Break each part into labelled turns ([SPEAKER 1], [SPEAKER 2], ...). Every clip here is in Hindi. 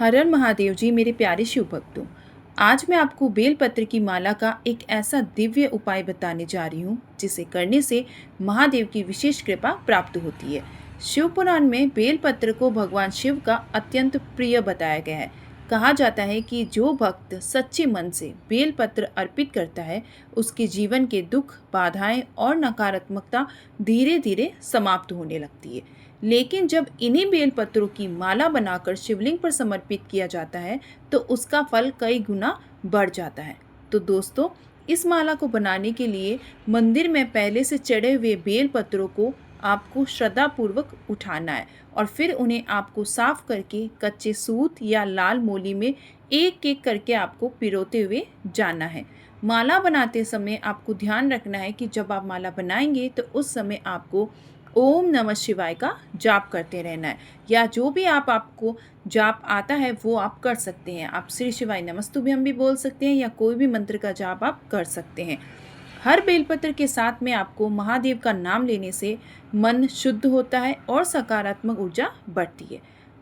[SPEAKER 1] हर हर महादेव जी मेरे प्यारे शिव भक्तों। आज मैं आपको बेलपत्र की माला का एक ऐसा दिव्य उपाय बताने जा रही हूँ जिसे करने से महादेव की विशेष कृपा प्राप्त होती है। शिव पुराण में बेलपत्र को भगवान शिव का अत्यंत प्रिय बताया गया है। कहा जाता है कि जो भक्त सच्चे मन से बेलपत्र अर्पित करता है उसके जीवन के दुख, बाधाएं और नकारात्मकता धीरे धीरे समाप्त होने लगती है। लेकिन जब इन्हीं बेलपत्रों की माला बनाकर शिवलिंग पर समर्पित किया जाता है तो उसका फल कई गुना बढ़ जाता है। तो दोस्तों, इस माला को बनाने के लिए मंदिर में पहले से चढ़े हुए बेलपत्रों को आपको श्रद्धापूर्वक उठाना है और फिर उन्हें आपको साफ करके कच्चे सूत या लाल मोली में एक एक करके आपको पिरोते हुए जाना है। माला बनाते समय आपको ध्यान रखना है कि जब आप माला बनाएंगे तो उस समय आपको ओम नमः शिवाय का जाप करते रहना है, या जो भी आपको जाप आता है वो आप कर सकते हैं। आप श्री शिवाय नमस्तुभ्यम भी बोल सकते हैं या कोई भी मंत्र का जाप आप कर सकते हैं। हर बेलपत्र के साथ में आपको महादेव का नाम लेने से मन शुद्ध होता है और सकारात्मक ऊर्जा बढ़ती है।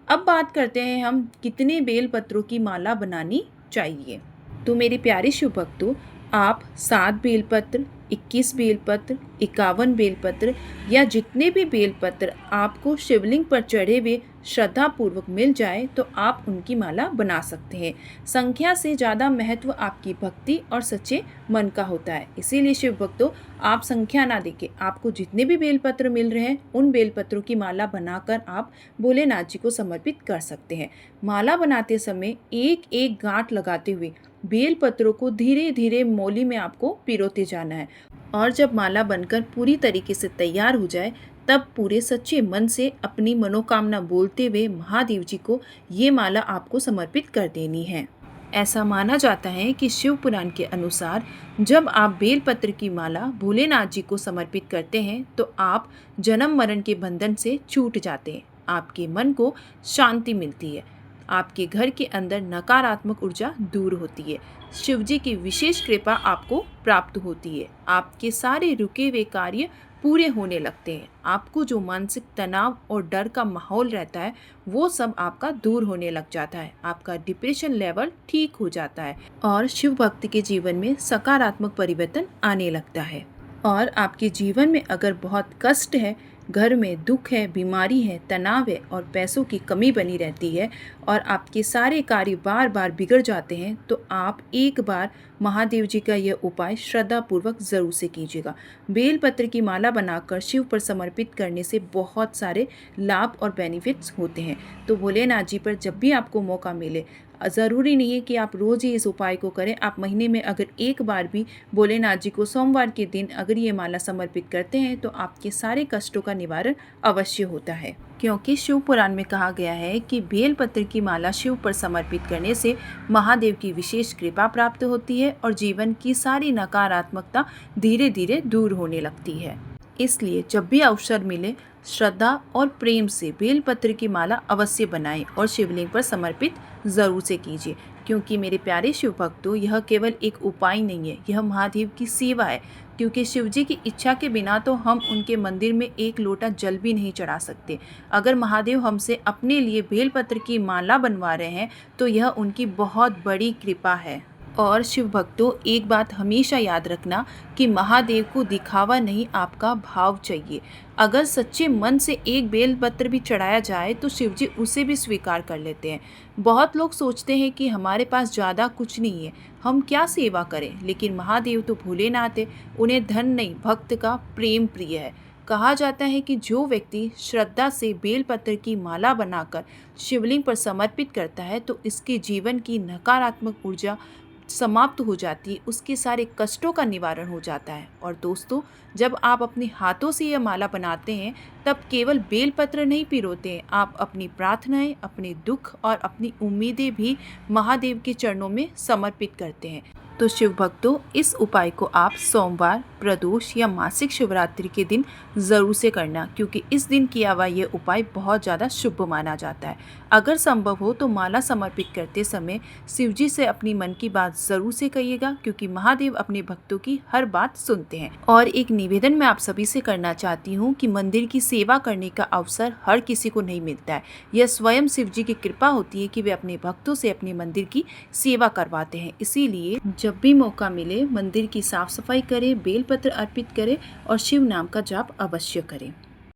[SPEAKER 1] अब बात करते हैं हम कितने बेलपत्रों की माला बनानी चाहिए। तो मेरे प्यारे शिव भक्तों, आप 7 बेलपत्र, 21 बेलपत्र, 51 बेलपत्र या जितने भी बेलपत्र आपको शिवलिंग पर चढ़े हुए श्रद्धापूर्वक मिल जाए तो आप उनकी माला बना सकते हैं। संख्या से ज़्यादा महत्व आपकी भक्ति और सच्चे मन का होता है। इसीलिए शिव भक्तों, आप संख्या ना देके आपको जितने भी बेलपत्र मिल रहे हैं उन बेलपत्रों की माला बनाकर आप भोलेनाथ जी को समर्पित कर सकते हैं। माला बनाते समय एक एक गांठ लगाते हुए बेलपत्रों को धीरे धीरे मोली में आपको पिरोते जाना है और जब माला बनकर पूरी तरीके से तैयार हो जाए तब पूरे सच्चे मन से अपनी मनोकामना बोलते हुए महादेव जी को ये माला आपको समर्पित कर देनी है। ऐसा माना जाता है कि शिव पुराण के अनुसार जब आप बेलपत्र की माला भोलेनाथ जी को समर्पित करते हैं तो आप जन्म मरण के बंधन से छूट जाते हैं, आपके मन को शांति मिलती है, आपके घर के अंदर नकारात्मक ऊर्जा दूर होती है, शिव जी की विशेष कृपा आपको प्राप्त होती है, आपके सारे रुके हुए कार्य पूरे होने लगते हैं, आपको जो मानसिक तनाव और डर का माहौल रहता है वो सब आपका दूर होने लग जाता है, आपका डिप्रेशन लेवल ठीक हो जाता है और शिव भक्त के जीवन में सकारात्मक परिवर्तन आने लगता है। और आपके जीवन में अगर बहुत कष्ट है, घर में दुख है, बीमारी है, तनाव है और पैसों की कमी बनी रहती है और आपके सारे कार्य बार बार बिगड़ जाते हैं तो आप एक बार महादेव जी का यह उपाय श्रद्धापूर्वक ज़रूर से कीजिएगा। बेलपत्र की माला बनाकर शिव पर समर्पित करने से बहुत सारे लाभ और बेनिफिट्स होते हैं। तो भोलेनाथ जी पर जब भी आपको मौका मिले, ज़रूरी नहीं है कि आप रोज़ ही इस उपाय को करें, आप महीने में अगर एक बार भी भोलेनाथ जी को सोमवार के दिन अगर ये माला समर्पित करते हैं तो आपके सारे कष्टों का निवारण अवश्य होता है। क्योंकि शिव पुराण में कहा गया है कि बेलपत्र की माला शिव पर समर्पित करने से महादेव की विशेष कृपा प्राप्त होती है और जीवन की सारी नकारात्मकता धीरे धीरे दूर होने लगती है। इसलिए जब भी अवसर मिले श्रद्धा और प्रेम से बेलपत्र की माला अवश्य बनाएं और शिवलिंग पर समर्पित ज़रूर से कीजिए। क्योंकि मेरे प्यारे शिव भक्तों, यह केवल एक उपाय नहीं है, यह महादेव की सेवा है। क्योंकि शिव जी की इच्छा के बिना तो हम उनके मंदिर में एक लोटा जल भी नहीं चढ़ा सकते। अगर महादेव हमसे अपने लिए बेलपत्र की माला बनवा रहे हैं तो यह उनकी बहुत बड़ी कृपा है। और शिव भक्तों, एक बात हमेशा याद रखना कि महादेव को दिखावा नहीं, आपका भाव चाहिए। अगर सच्चे मन से एक बेलपत्र भी चढ़ाया जाए तो शिव जी उसे भी स्वीकार कर लेते हैं। बहुत लोग सोचते हैं कि हमारे पास ज़्यादा कुछ नहीं है, हम क्या सेवा करें, लेकिन महादेव तो भोलेनाथ है, उन्हें धन नहीं भक्त का प्रेम प्रिय है। कहा जाता है कि जो व्यक्ति श्रद्धा से बेलपत्र की माला बनाकर शिवलिंग पर समर्पित करता है तो इसके जीवन की नकारात्मक ऊर्जा समाप्त हो जाती है, उसके सारे कष्टों का निवारण हो जाता है। और दोस्तों, जब आप अपने हाथों से यह माला बनाते हैं तब केवल बेलपत्र नहीं पिरोते हैं, आप अपनी प्रार्थनाएं, अपने दुख और अपनी उम्मीदें भी महादेव के चरणों में समर्पित करते हैं। तो शिव भक्तों, इस उपाय को आप सोमवार, प्रदोष या मासिक शिवरात्रि के दिन ज़रूर से करना, क्योंकि इस दिन किया हुआ ये उपाय बहुत ज़्यादा शुभ माना जाता है। अगर संभव हो तो माला समर्पित करते समय शिव जी से अपनी मन की बात ज़रूर से कहिएगा, क्योंकि महादेव अपने भक्तों की हर बात सुनते हैं। और एक निवेदन मैं आप सभी से करना चाहती हूँ कि मंदिर की सेवा करने का अवसर हर किसी को नहीं मिलता है। यह स्वयं शिव जी की कृपा होती है कि वे अपने भक्तों से अपने मंदिर की सेवा करवाते हैं। इसीलिए जब भी मौका मिले मंदिर की साफ सफाई करें, बेलपत्र अर्पित करें और शिव नाम का जाप अवश्य करें।